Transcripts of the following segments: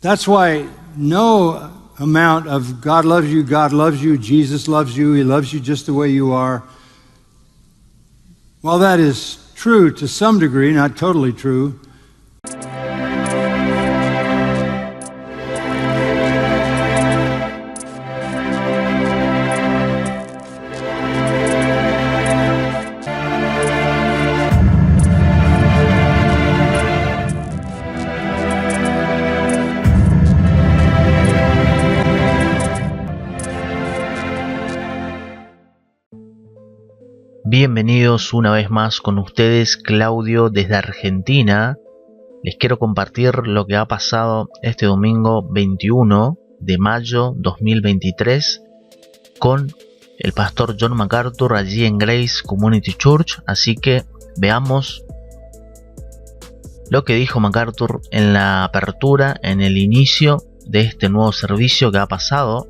That's why no amount of God loves you, Jesus loves you, He loves you just the way you are. While that is true to some degree, not totally true, Bienvenidos una vez más con ustedes, Claudio desde Argentina. Les quiero compartir lo que ha pasado este domingo 21 de mayo 2023 con el pastor John MacArthur allí en Grace Community Church. Así que veamos lo que dijo MacArthur en la apertura, en el inicio de este nuevo servicio que ha pasado.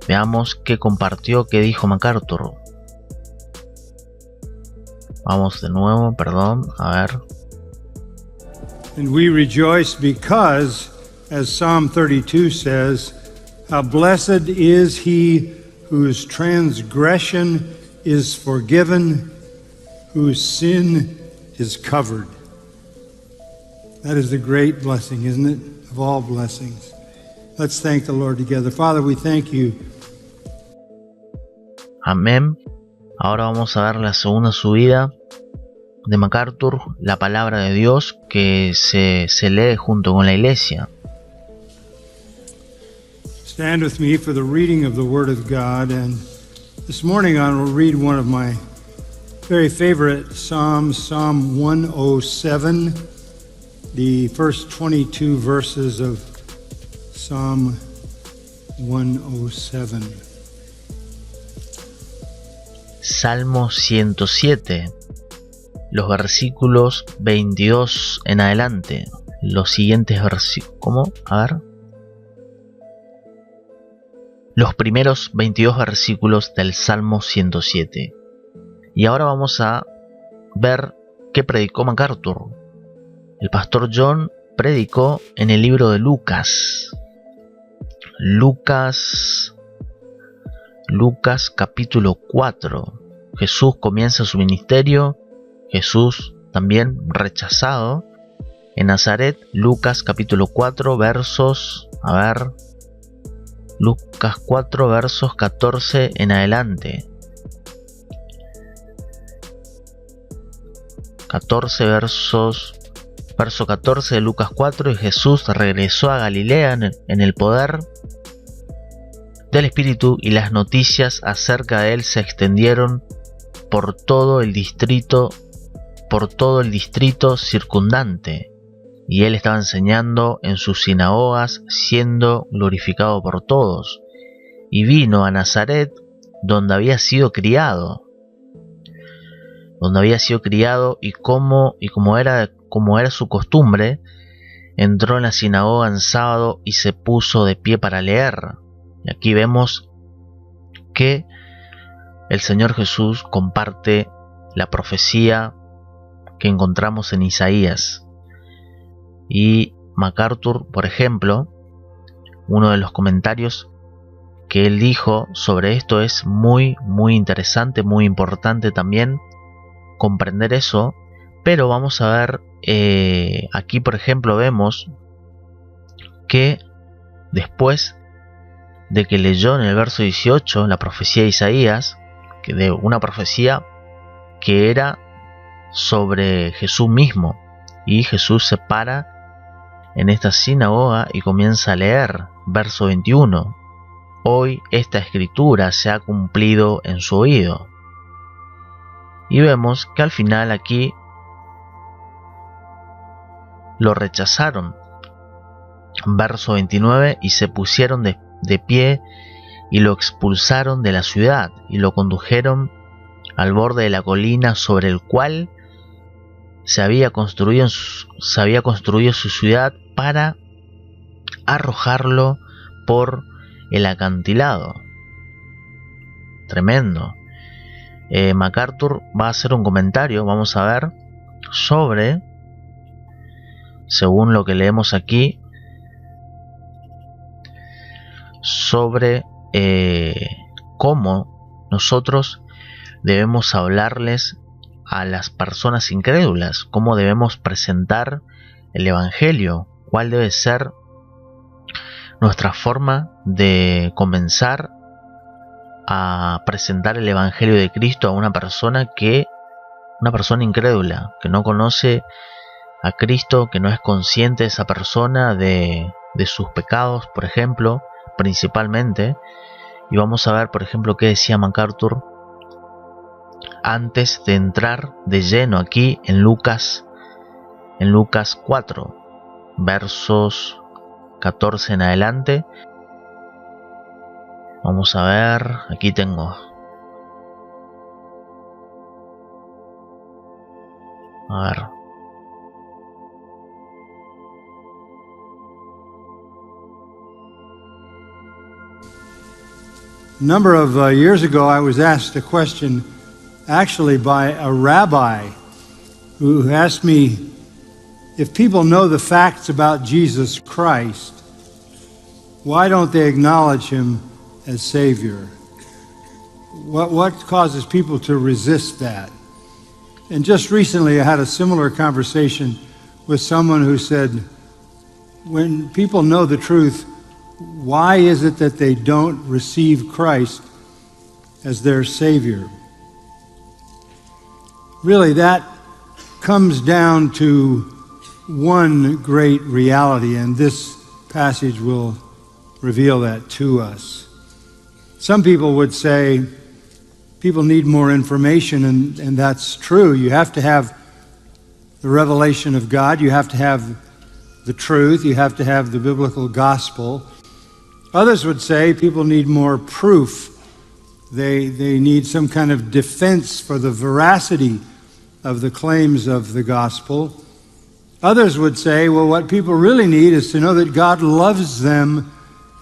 Veamos qué compartió, qué dijo MacArthur. Vamos de nuevo, perdón, a ver. And we rejoice because, as Psalm 32 says, how blessed is he whose transgression is forgiven, whose sin is covered. That is the great blessing, isn't it? Of all blessings. Let's thank the Lord together. Father, we thank you. Amén. Ahora vamos a ver la segunda subida de MacArthur, la palabra de Dios que se lee junto con la iglesia. Stand with me for the reading of the Word of God, and this morning I will read one of my very favorite Psalms, Psalm 107, the first 22 verses of Psalm 107. Salmo 107, los versículos 22 en adelante. Los siguientes versículos, ¿cómo? A ver. Los primeros 22 versículos del Salmo 107. Y ahora vamos a ver qué predicó MacArthur. El pastor John predicó en el libro de Lucas. Lucas capítulo 4. Jesús comienza su ministerio. Jesús también rechazado en Nazaret. Lucas capítulo 4 versos, a ver, Lucas 4 versos 14 en adelante. 14 verso 14 de Lucas 4. Y Jesús regresó a Galilea en el poder del Espíritu, y las noticias acerca de él se extendieron por todo el distrito circundante, y él estaba enseñando en sus sinagogas, siendo glorificado por todos. Y vino a Nazaret, donde había sido criado, y como era su costumbre, entró en la sinagoga en sábado y se puso de pie para leer. Y aquí vemos que el Señor Jesús comparte la profecía que encontramos en Isaías. Y MacArthur, por ejemplo, uno de los comentarios que él dijo sobre esto es muy interesante, muy importante también comprender eso. Pero vamos a ver, aquí por ejemplo vemos que después de que leyó en el verso 18 la profecía de Isaías, que de una profecía que era sobre Jesús mismo, y Jesús se para en esta sinagoga y comienza a leer, verso 21, hoy esta escritura se ha cumplido en su oído. Y vemos que al final aquí lo rechazaron, verso 29, y se pusieron de pie y lo expulsaron de la ciudad y lo condujeron al borde de la colina sobre el cual se había construido su ciudad, para arrojarlo por el acantilado. Tremendo. MacArthur va a hacer un comentario, vamos a ver, sobre, según lo que leemos aquí, sobre cómo nosotros debemos hablarles a las personas incrédulas, cómo debemos presentar el Evangelio, cuál debe ser nuestra forma de comenzar a presentar el Evangelio de Cristo a una persona incrédula, que no conoce a Cristo, que no es consciente esa persona de sus pecados, por ejemplo, principalmente. Y vamos a ver, por ejemplo, qué decía MacArthur antes de entrar de lleno aquí en Lucas 4, versos 14 en adelante. Vamos a ver, aquí tengo. A ver. A number of years ago, I was asked a question actually by a rabbi who asked me, if people know the facts about Jesus Christ, why don't they acknowledge him as Savior? What causes people to resist that? And just recently I had a similar conversation with someone who said, when people know the truth, why is it that they don't receive Christ as their Savior? Really, that comes down to one great reality, and this passage will reveal that to us. Some people would say people need more information, and that's true. You have to have the revelation of God. You have to have the truth. You have to have the biblical gospel. Others would say people need more proof. They need some kind of defense for the veracity of the claims of the gospel. Others would say, well, what people really need is to know that God loves them,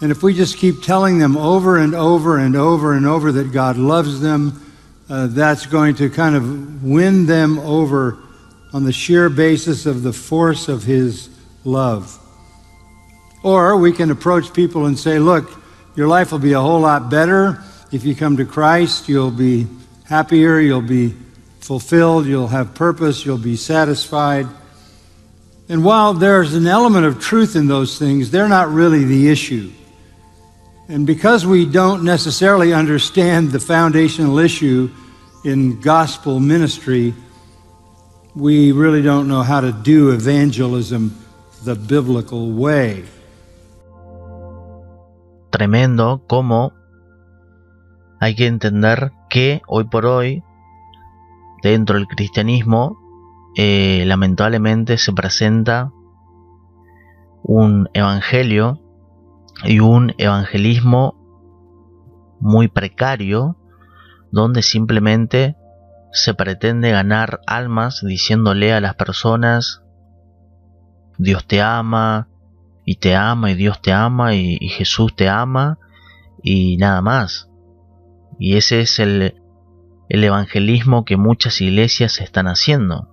and if we just keep telling them over and over and over and over that God loves them, that's going to kind of win them over on the sheer basis of the force of His love. Or we can approach people and say, look, your life will be a whole lot better if you come to Christ. You'll be happier, you'll be fulfilled, you'll have purpose, you'll be satisfied. And while there's an element of truth in those things, they're not really the issue. And because we don't necessarily understand the foundational issue in gospel ministry, we really don't know how to do evangelism the biblical way. Tremendo cómo hay que entender que hoy por hoy dentro del cristianismo lamentablemente se presenta un evangelio y un evangelismo muy precario, donde simplemente se pretende ganar almas diciéndole a las personas Dios te ama y Dios te ama y Jesús te ama y nada más. Y ese es el evangelismo que muchas iglesias están haciendo.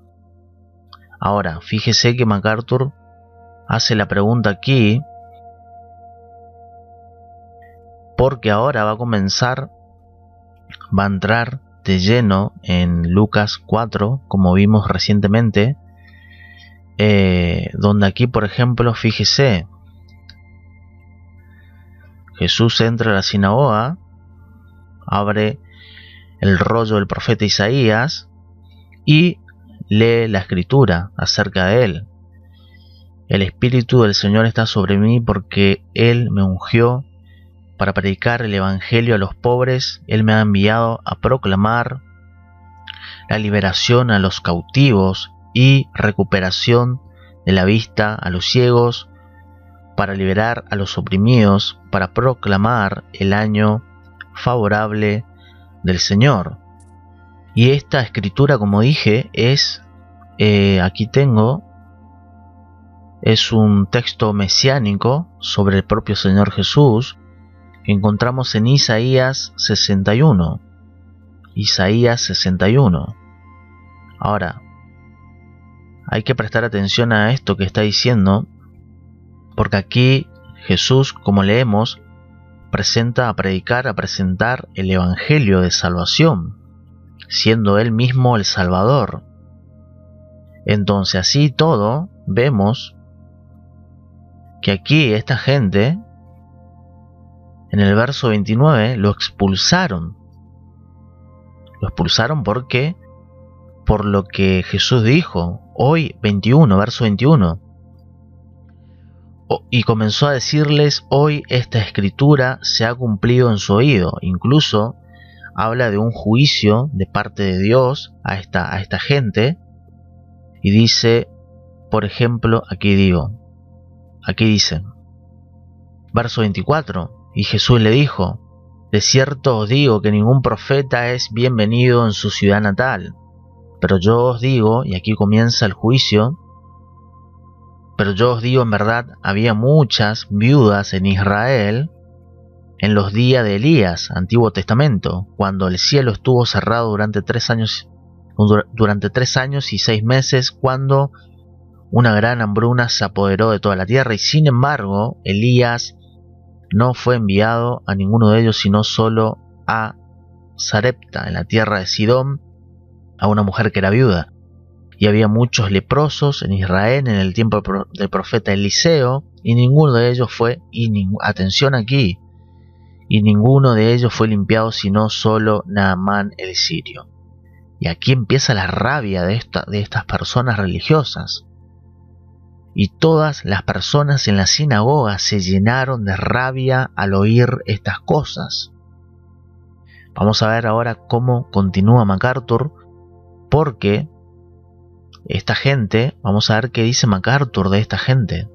Ahora, fíjese que MacArthur hace la pregunta aquí, porque ahora va a entrar de lleno en Lucas 4, como vimos recientemente, donde aquí, por ejemplo, fíjese, Jesús entra a la sinagoga, abre el rollo del profeta Isaías y lee la escritura acerca de él. El Espíritu del Señor está sobre mí porque Él me ungió para predicar el Evangelio a los pobres. Él me ha enviado a proclamar la liberación a los cautivos y recuperación de la vista a los ciegos, para liberar a los oprimidos, para proclamar el año favorable del Señor. Y esta escritura, como dije, es, aquí tengo, es un texto mesiánico sobre el propio Señor Jesús, que encontramos en Isaías 61. Isaías 61. Ahora, hay que prestar atención a esto que está diciendo, porque aquí Jesús, como leemos, presenta a predicar, a presentar el Evangelio de salvación, siendo Él mismo el Salvador. Entonces, así todo, vemos que aquí esta gente, en el verso 29, lo expulsaron. Lo expulsaron porque, por lo que Jesús dijo, hoy 21, verso 21. Y comenzó a decirles, hoy esta escritura se ha cumplido en su oído. Incluso habla de un juicio de parte de Dios a esta gente. Y dice, por ejemplo, aquí dice, verso 24, y Jesús le dijo, de cierto os digo que ningún profeta es bienvenido en su ciudad natal. Pero yo os digo, y aquí comienza el juicio, pero yo os digo en verdad, había muchas viudas en Israel en los días de Elías, Antiguo Testamento, cuando el cielo estuvo cerrado durante 3 años y 6 meses, cuando una gran hambruna se apoderó de toda la tierra, y sin embargo Elías no fue enviado a ninguno de ellos, sino solo a Sarepta, en la tierra de Sidón, a una mujer que era viuda. Y había muchos leprosos en Israel en el tiempo del profeta Eliseo, y ninguno de ellos fue, atención aquí, y ninguno de ellos fue limpiado, sino solo Naamán el sirio. Y aquí empieza la rabia de estas personas religiosas. Y todas las personas en la sinagoga se llenaron de rabia al oír estas cosas. Vamos a ver ahora cómo continúa MacArthur, porque esta gente, vamos a ver qué dice MacArthur de esta gente.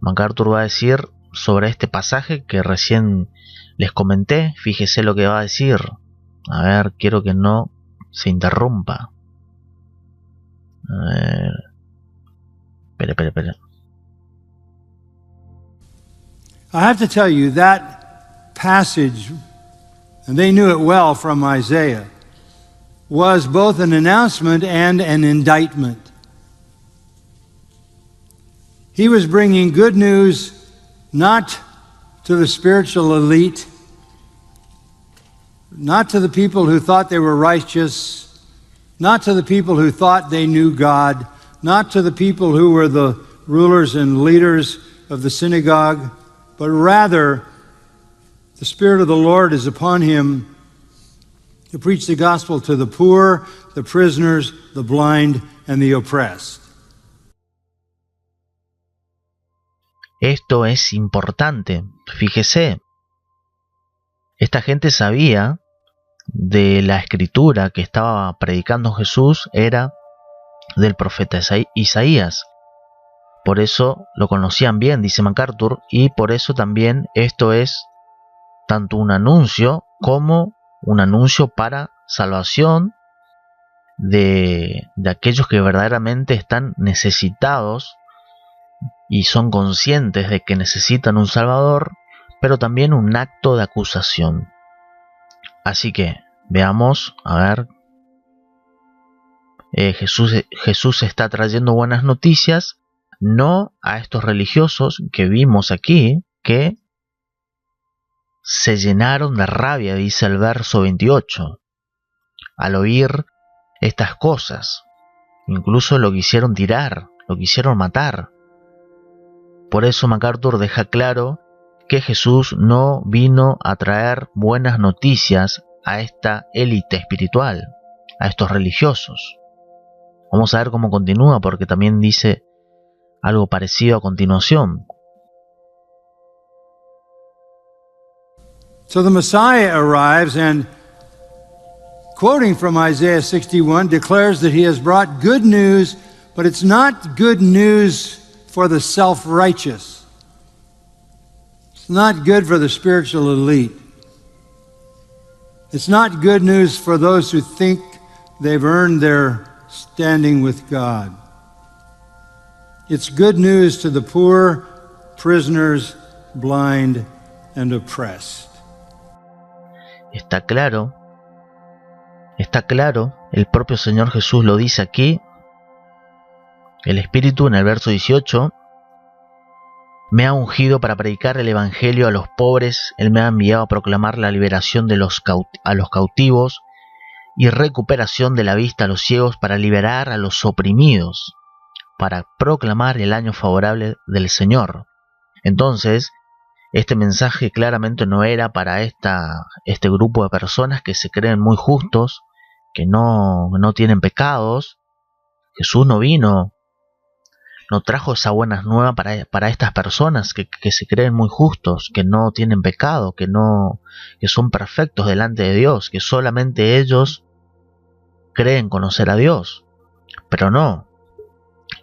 MacArthur va a decir sobre este pasaje que recién les comenté. Fíjese lo que va a decir. A ver, quiero que no se interrumpa. A ver. Espera. I have to tell you, that passage, and they knew it well from Isaiah, was both an announcement and an indictment. He was bringing good news not to the spiritual elite, not to the people who thought they were righteous, not to the people who thought they knew God, not to the people who were the rulers and leaders of the synagogue, but rather the Spirit of the Lord is upon him to preach the gospel to the poor, the prisoners, the blind, and the oppressed. Esto es importante. Fíjese, esta gente sabía de la escritura que estaba predicando Jesús, era del profeta Isaías. Por eso lo conocían bien, dice MacArthur, y por eso también esto es tanto un anuncio como un anuncio para salvación de aquellos que verdaderamente están necesitados y son conscientes de que necesitan un Salvador, pero también un acto de acusación. Así que veamos, a ver, Jesús está trayendo buenas noticias, no a estos religiosos que vimos aquí, que se llenaron de rabia, dice el verso 28, al oír estas cosas. Incluso lo quisieron tirar, lo quisieron matar. Por eso MacArthur deja claro que Jesús no vino a traer buenas noticias a esta élite espiritual, a estos religiosos. Vamos a ver cómo continúa, porque también dice algo parecido a continuación. So the Messiah arrives and, quoting from Isaiah 61, declares that he has brought good news, but it's not good news for the self-righteous. It's not good for the spiritual elite. It's not good news for those who think they've earned their standing with God. It's good news to the poor, prisoners, blind, and oppressed. Está claro está claro, el propio Señor Jesús lo dice aquí, el Espíritu en el verso 18, me ha ungido para predicar el Evangelio a los pobres, Él me ha enviado a proclamar la liberación de a los cautivos y recuperación de la vista a los ciegos, para liberar a los oprimidos, para proclamar el año favorable del Señor. Entonces, este mensaje claramente no era para este grupo de personas que se creen muy justos, que no tienen pecados. Jesús no trajo esa buena nueva para estas personas que se creen muy justos, que no tienen pecado, que son perfectos delante de Dios, que solamente ellos creen conocer a Dios. Pero no,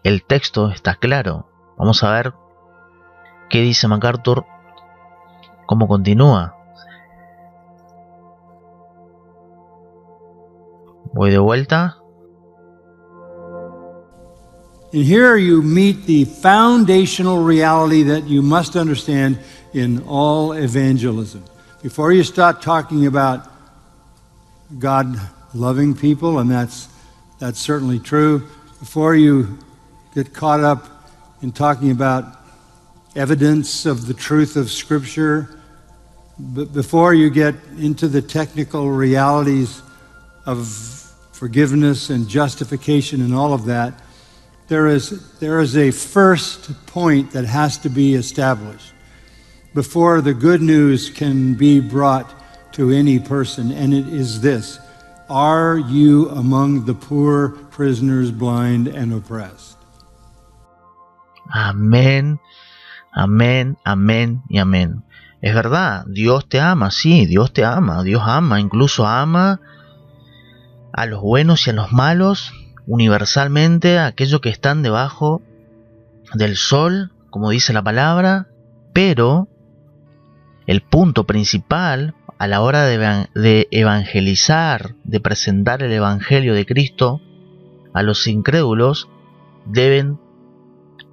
el texto está claro. Vamos a ver qué dice MacArthur, cómo continúa. Voy de vuelta. And here you meet the foundational reality that you must understand in all evangelism. Before you start talking about God loving people, and that's certainly true, before you get caught up in talking about evidence of the truth of Scripture, before you get into the technical realities of forgiveness and justification and all of that, there is a first point that has to be established before the good news can be brought to any person, and it is this: are you among the poor, prisoners, blind, and oppressed? Amén, amén, amén y amén. Es verdad, Dios te ama, sí, Dios te ama, Dios ama, incluso ama a los buenos y a los malos, universalmente, a aquellos que están debajo del sol, como dice la palabra, pero el punto principal a la hora de evangelizar, de presentar el Evangelio de Cristo a los incrédulos, deben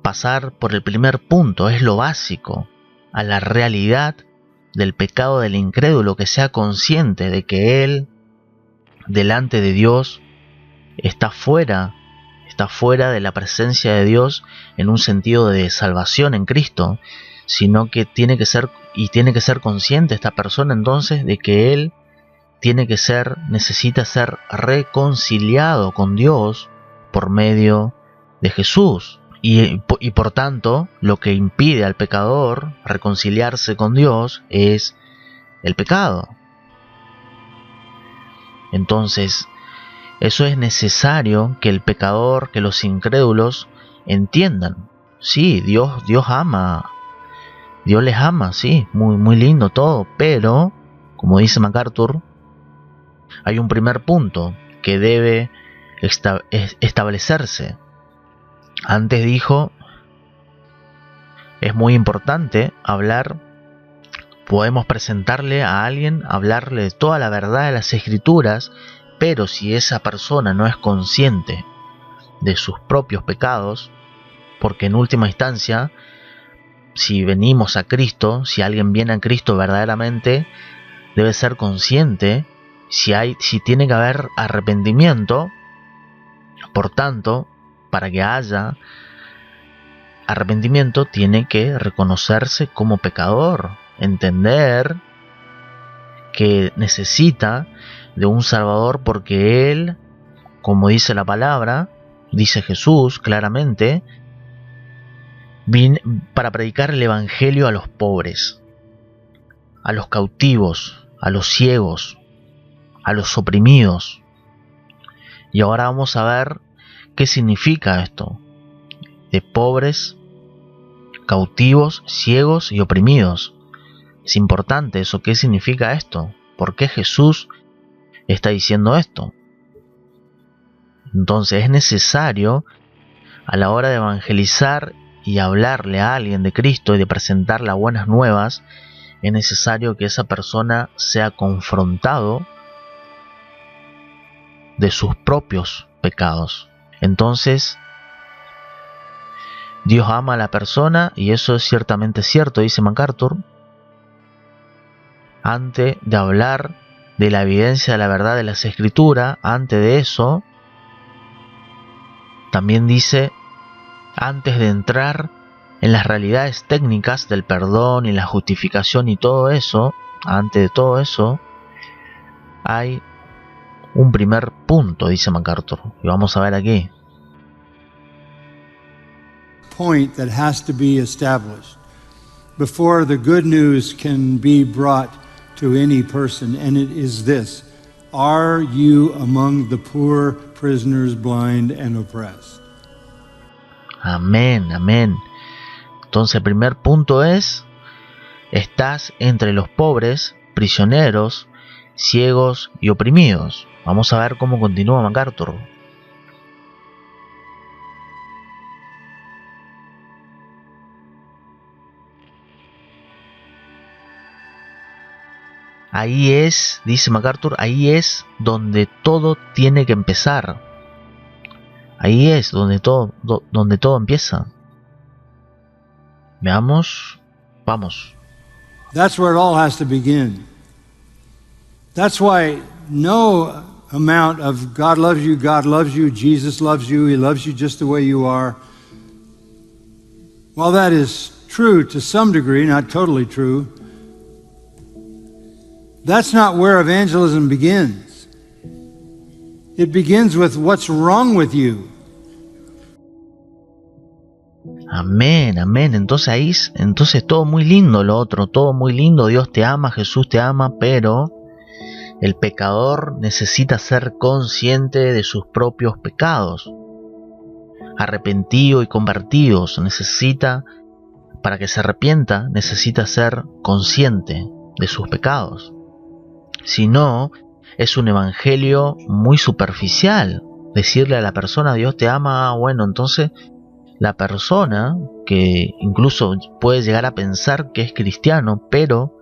pasar por el primer punto, es lo básico, a la realidad del pecado del incrédulo, que sea consciente de que él, delante de Dios, está fuera de la presencia de Dios en un sentido de salvación en Cristo, sino que tiene que ser consciente esta persona entonces de que él necesita ser reconciliado con Dios por medio de Jesús. Y por tanto, lo que impide al pecador reconciliarse con Dios es el pecado. Entonces, eso es necesario que el pecador, que los incrédulos entiendan. Sí, Dios ama, Dios les ama, sí, muy lindo todo, pero, como dice MacArthur, hay un primer punto que debe establecerse. Antes dijo, es muy importante podemos presentarle a alguien, hablarle de toda la verdad de las Escrituras, pero si esa persona no es consciente de sus propios pecados, porque en última instancia, si venimos a Cristo, si alguien viene a Cristo verdaderamente, debe ser consciente si tiene que haber arrepentimiento. Por tanto, para que haya arrepentimiento, tiene que reconocerse como pecador, entender que necesita de un Salvador, porque Él, como dice la palabra, dice Jesús claramente, vine para predicar el Evangelio a los pobres, a los cautivos, a los ciegos, a los oprimidos. Y ahora vamos a ver qué significa esto de pobres, cautivos, ciegos y oprimidos. Es importante eso, ¿qué significa esto? ¿Por qué Jesús está diciendo esto? Entonces es necesario, a la hora de evangelizar y hablarle a alguien de Cristo y de presentar las buenas nuevas, es necesario que esa persona sea confrontado de sus propios pecados. Entonces, Dios ama a la persona, y eso es ciertamente cierto, dice MacArthur, antes de hablar de la evidencia de la verdad de las Escrituras, antes de eso, también dice, antes de entrar en las realidades técnicas del perdón y la justificación y todo eso, antes de todo eso, hay un primer punto, dice MacArthur, y vamos a ver aquí. Point that has to be established before the good news can be brought to any person, and it is this: are you among the poor, prisoners, blind, and oppressed? Amén, amén. Entonces el primer punto es, estás entre los pobres, prisioneros, ciegos y oprimidos. Vamos a ver cómo continúa MacArthur. Ahí es, dice MacArthur, ahí es donde todo tiene que empezar. Ahí es donde todo empieza. Veamos, vamos. That's where it all has to begin. That's why no amount of God loves you, Jesus loves you, He loves you just the way you are. While that is true to some degree, not totally true, that's not where evangelism begins. It begins with what's wrong with you. Amén, amén. Entonces todo muy lindo lo otro, todo muy lindo. Dios te ama, Jesús te ama, pero el pecador necesita ser consciente de sus propios pecados. Arrepentido y convertido, para que se arrepienta, necesita ser consciente de sus pecados. Si no, es un evangelio muy superficial. Decirle a la persona, Dios te ama, bueno, entonces la persona, que incluso puede llegar a pensar que es cristiano, pero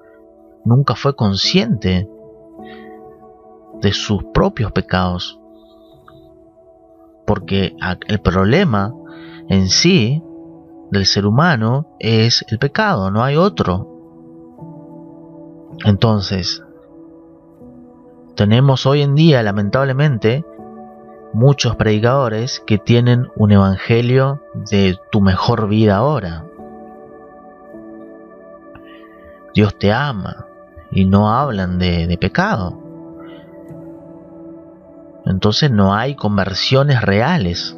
nunca fue consciente de sus propios pecados. Porque el problema en sí del ser humano es el pecado, no hay otro. Entonces, tenemos hoy en día, lamentablemente, muchos predicadores que tienen un evangelio de tu mejor vida ahora. Dios te ama y no hablan de pecado. Entonces no hay conversiones reales.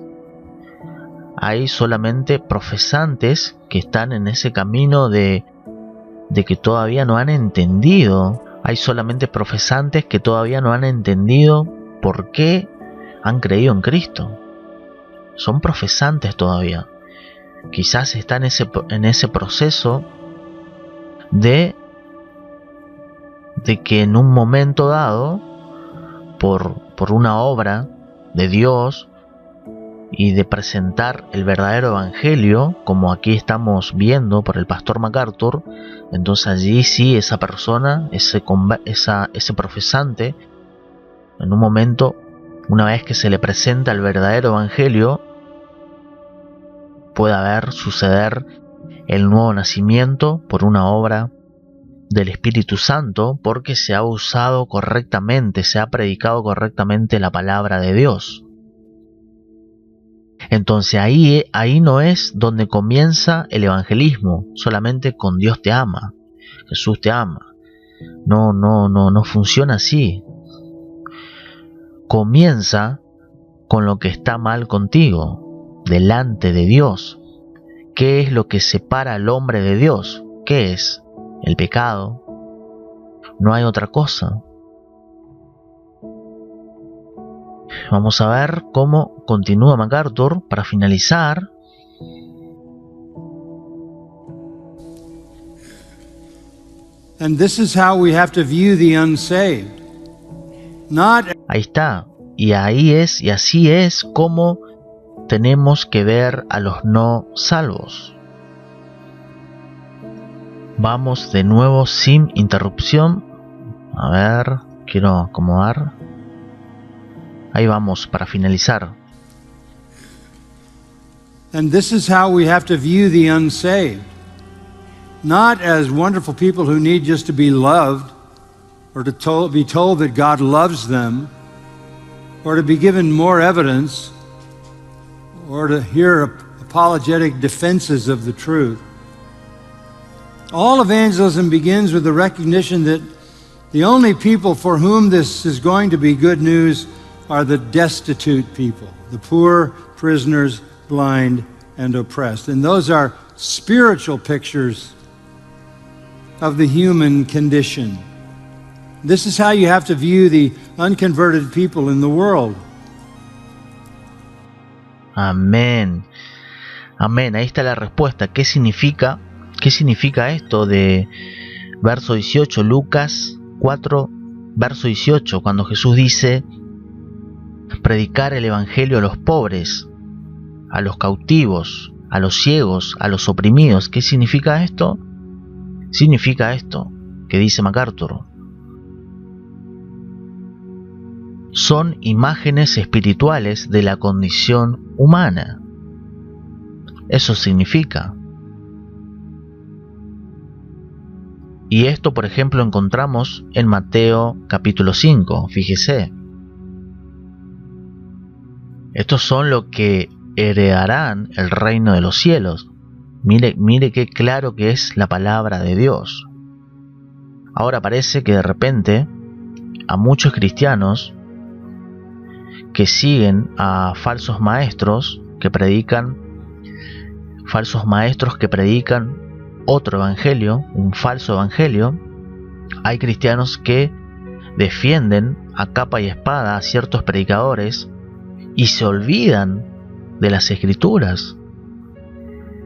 Hay solamente profesantes que están en ese camino de que todavía no han entendido. Hay solamente profesantes que todavía no han entendido por qué han creído en Cristo. Son profesantes todavía. Quizás están en ese proceso de que en un momento dado, por una obra de Dios y de presentar el verdadero evangelio, como aquí estamos viendo por el pastor MacArthur, entonces allí sí esa persona, ese profesante, en un momento, una vez que se le presenta el verdadero evangelio, puede suceder el nuevo nacimiento por una obra del Espíritu Santo, porque se ha usado correctamente, se ha predicado correctamente la palabra de Dios. Entonces ahí no es donde comienza el evangelismo, solamente con Dios te ama, Jesús te ama. No funciona así. Comienza con lo que está mal contigo, delante de Dios. ¿Qué es lo que separa al hombre de Dios? ¿Qué es? El pecado. No hay otra cosa. Vamos a ver cómo continúa MacArthur para finalizar. And this is how we have to view the unsaved. Ahí está. Y así es como tenemos que ver a los no salvos. Vamos de nuevo sin interrupción. A ver, quiero acomodar. Ahí vamos para finalizar. And this is how we have to view the unsaved. Not as wonderful people who need just to be loved or to be told that God loves them, or to be given more evidence, or to hear apologetic defenses of the truth. All evangelism begins with the recognition that the only people for whom this is going to be good news are the destitute people, the poor, prisoners, blind, and oppressed. And those are spiritual pictures of the human condition. This is how you have to view the unconverted people in the world. Amén. Amén. Ahí está la respuesta. ¿Qué significa esto de verso 18? Lucas 4, verso 18, cuando Jesús dice: predicar el evangelio a los pobres, a los cautivos, a los ciegos, a los oprimidos. ¿Qué significa esto? Significa esto que dice MacArthur: son imágenes espirituales de la condición humana. Eso significa. Y esto, por ejemplo, encontramos en Mateo capítulo 5. Fíjese. Estos son los que heredarán el reino de los cielos. Mire qué claro que es la palabra de Dios. Ahora parece que de repente a muchos cristianos que siguen a falsos maestros que predican otro evangelio, un falso evangelio. Hay cristianos que defienden a capa y espada a ciertos predicadores y se olvidan de las escrituras.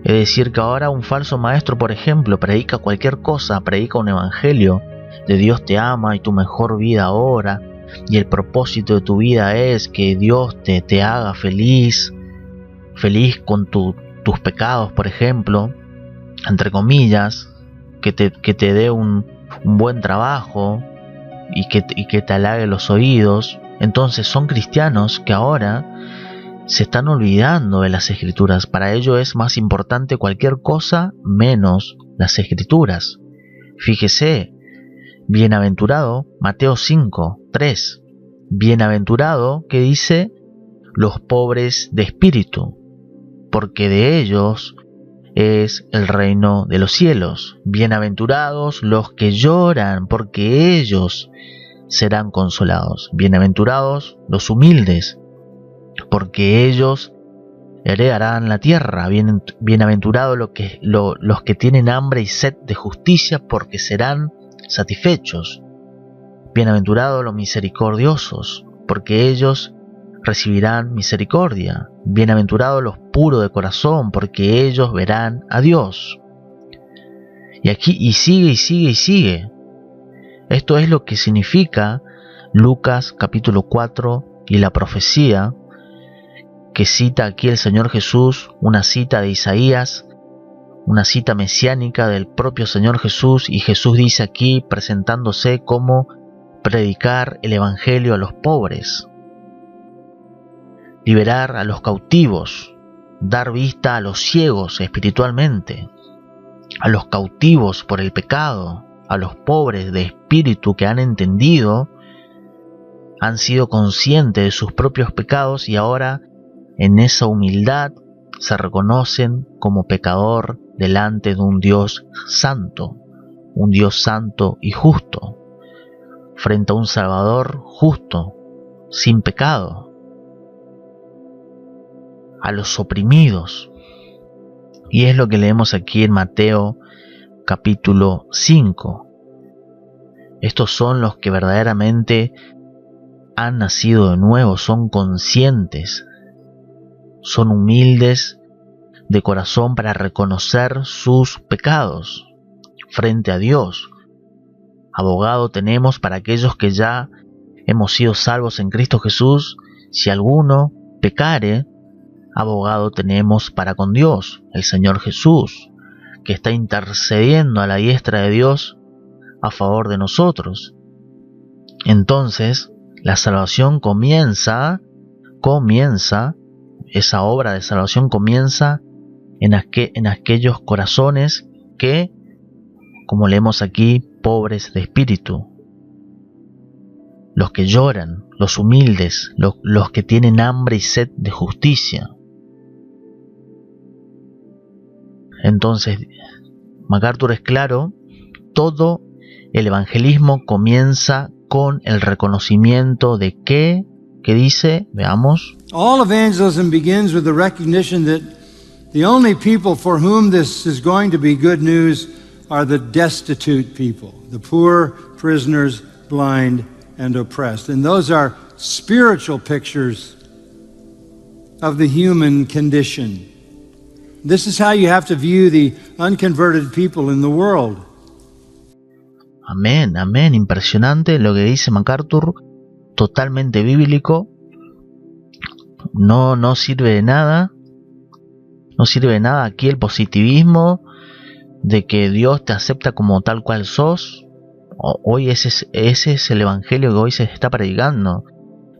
Es decir, que ahora un falso maestro, por ejemplo, predica cualquier cosa, predica un evangelio de Dios te ama y tu mejor vida ahora, y el propósito de tu vida es que Dios te haga feliz con tus pecados, por ejemplo, entre comillas, que te dé un buen trabajo y que te halague los oídos. Entonces son cristianos que ahora se están olvidando de las escrituras. Para ellos es más importante cualquier cosa menos las escrituras. Fíjese, bienaventurado, Mateo 5, 3. Bienaventurado, que dice, los pobres de espíritu, porque de ellos es el reino de los cielos. Bienaventurados los que lloran, porque ellos serán consolados. Bienaventurados los humildes, porque ellos heredarán la tierra. Bienaventurados los que tienen hambre y sed de justicia, porque serán satisfechos. Bienaventurados los misericordiosos, porque ellos recibirán misericordia. Bienaventurados los puros de corazón, porque ellos verán a Dios. Y aquí, y sigue. Esto es lo que significa Lucas capítulo 4 y la profecía que cita aquí el Señor Jesús, una cita de Isaías, una cita mesiánica del propio Señor Jesús, y Jesús dice aquí, presentándose como predicar el evangelio a los pobres, liberar a los cautivos, dar vista a los ciegos espiritualmente, a los cautivos por el pecado, a los pobres de espíritu que han entendido, han sido conscientes de sus propios pecados y ahora en esa humildad se reconocen como pecador delante de un Dios santo y justo, frente a un Salvador justo, sin pecado. A los oprimidos. Y es lo que leemos aquí en Mateo capítulo 5. Estos son los que verdaderamente han nacido de nuevo, son conscientes, son humildes de corazón para reconocer sus pecados frente a Dios. Abogado tenemos para aquellos que ya hemos sido salvos en Cristo Jesús. Si alguno pecare, abogado tenemos para con Dios, el Señor Jesús, que está intercediendo a la diestra de Dios a favor de nosotros. Entonces, la salvación comienza, esa obra de salvación comienza en aquellos corazones que, como leemos aquí, pobres de espíritu. los que lloran, los humildes, los que tienen hambre y sed de justicia. Entonces, MacArthur es claro, todo el evangelismo comienza con el reconocimiento de ¿qué dice? Veamos. All evangelism begins with the recognition that the only people for whom this is going to be good news are the destitute people, the poor, prisoners, blind, and oppressed. And those are spiritual pictures of the human condition. This is how you have to view the unconverted people in the world. Amén, amén, impresionante lo que dice MacArthur, totalmente bíblico. No sirve de nada. No sirve de nada aquí el positivismo de que Dios te acepta como tal cual sos. Hoy ese es el evangelio que hoy se está predicando.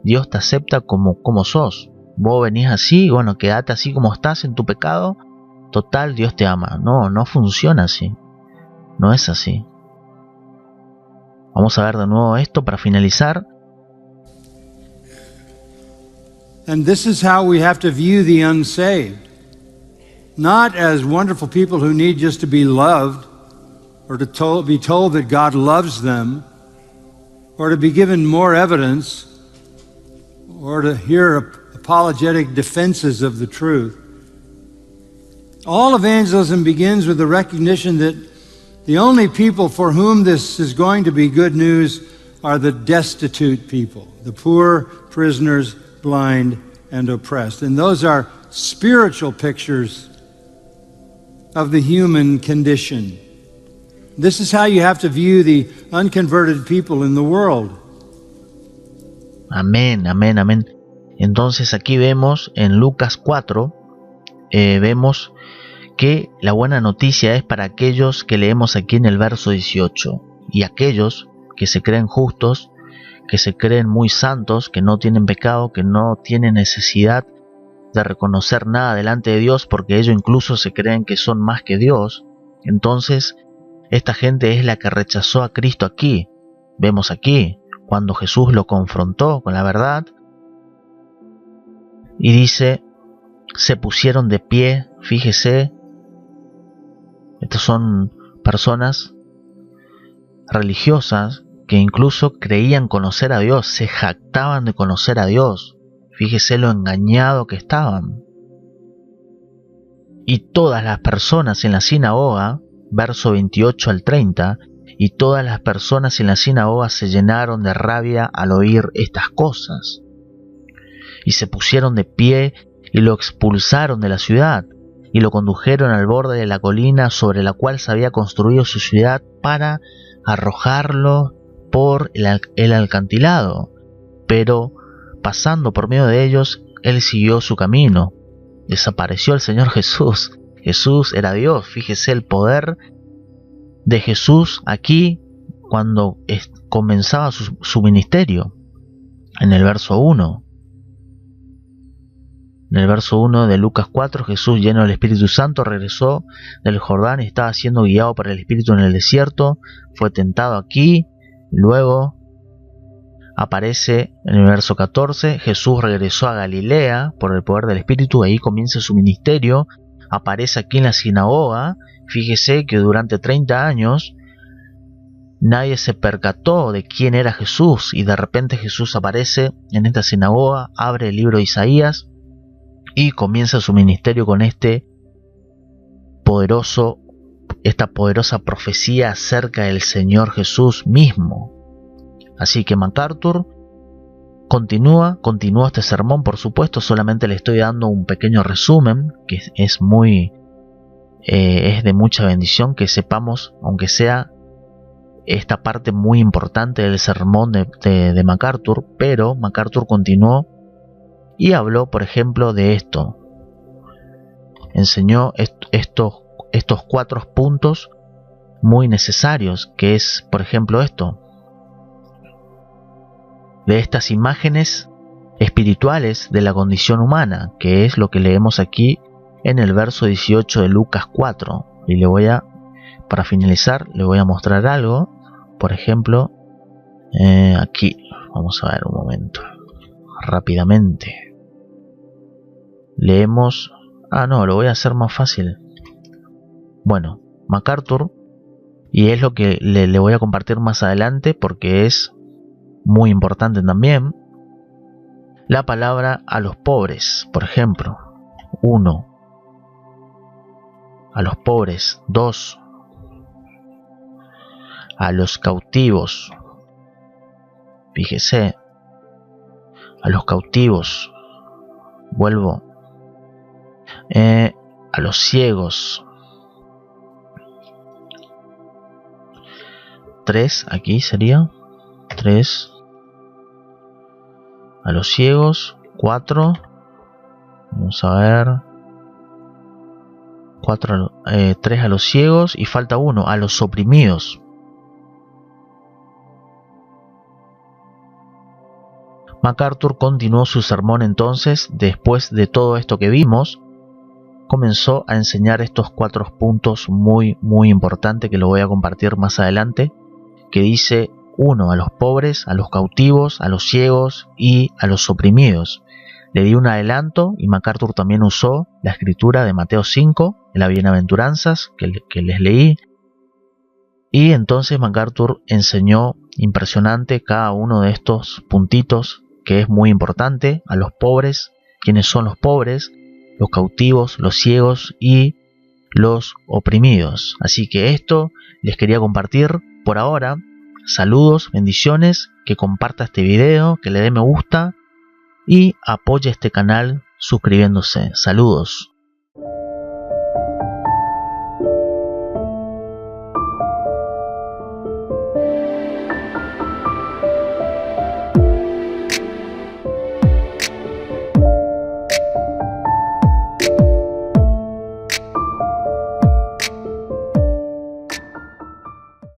Dios te acepta como sos. Vos venís así, bueno, quedate así como estás en tu pecado. Total, Dios te ama. No funciona así. No es así. Vamos a ver de nuevo esto para finalizar. And this is how we have to view the unsaved. Not as wonderful people who need just to be loved, or to be told that God loves them, or to be given more evidence, or to hear apologetic defenses of the truth. All evangelism begins with the recognition that the only people for whom this is going to be good news are the destitute people, the poor, prisoners, blind, and oppressed. And those are spiritual pictures of the human condition. This is how you have to view the unconverted people in the world. Amén, amén, amén. Entonces aquí vemos en Lucas 4, vemos que la buena noticia es para aquellos que leemos aquí en el verso 18. Y aquellos que se creen justos, que se creen muy santos, que no tienen pecado, que no tienen necesidad de reconocer nada delante de Dios, porque ellos incluso se creen que son más que Dios. Entonces, esta gente es la que rechazó a Cristo aquí. Vemos aquí, cuando Jesús lo confrontó con la verdad, y dice, se pusieron de pie, fíjese, estas son personas religiosas que incluso creían conocer a Dios, se jactaban de conocer a Dios. Fíjese lo engañado que estaban. Y todas las personas en la sinagoga, verso 28 al 30, y todas las personas en la sinagoga se llenaron de rabia al oír estas cosas. Y se pusieron de pie y lo expulsaron de la ciudad, y lo condujeron al borde de la colina sobre la cual se había construido su ciudad para arrojarlo por el acantilado. Pero pasando por medio de ellos, él siguió su camino. Desapareció el Señor Jesús. Jesús era Dios. Fíjese el poder de Jesús aquí cuando comenzaba su ministerio. En el verso 1. En el verso 1 de Lucas 4, Jesús, lleno del Espíritu Santo, regresó del Jordán y estaba siendo guiado por el Espíritu en el desierto. Fue tentado aquí. Luego aparece en el verso 14, Jesús regresó a Galilea por el poder del Espíritu. Ahí comienza su ministerio. Aparece aquí en la sinagoga. Fíjese que durante 30 años nadie se percató de quién era Jesús. Y de repente Jesús aparece en esta sinagoga, abre el libro de Isaías y comienza su ministerio con esta poderosa profecía acerca del Señor Jesús mismo. Así que MacArthur continúa este sermón, por supuesto. Solamente le estoy dando un pequeño resumen que es de mucha bendición que sepamos, aunque sea esta parte muy importante del sermón de MacArthur. Pero MacArthur continuó y habló, por ejemplo, de esto. Enseñó estos 4 puntos muy necesarios, que es, por ejemplo, esto. De estas imágenes espirituales de la condición humana, que es lo que leemos aquí en el verso 18 de Lucas 4. Y para finalizar, le voy a mostrar algo. Por ejemplo, aquí vamos a ver un momento. Rápidamente. Leemos... Ah, no, lo voy a hacer más fácil. Bueno, MacArthur, y es lo que le voy a compartir más adelante porque es muy importante también. La palabra a los pobres, por ejemplo. 1. A los pobres. 2. A los cautivos. Fíjese. A los cautivos. Vuelvo. A los ciegos. 3, aquí sería 3 a los ciegos. 4, vamos a ver, 3 a los ciegos y falta 1 a los oprimidos. MacArthur continuó su sermón entonces. Después de todo esto que vimos, comenzó a enseñar estos 4 puntos muy importantes que lo voy a compartir más adelante, que dice 1 a los pobres, a los cautivos, a los ciegos y a los oprimidos. Le di un adelanto y MacArthur también usó la escritura de Mateo 5, en las bienaventuranzas que les leí, y entonces MacArthur enseñó impresionante cada uno de estos puntitos, que es muy importante. A los pobres, ¿quiénes son los pobres? Los cautivos, los ciegos y los oprimidos. Así que esto les quería compartir por ahora. Saludos, bendiciones, que comparta este video, que le dé me gusta y apoye este canal suscribiéndose. Saludos.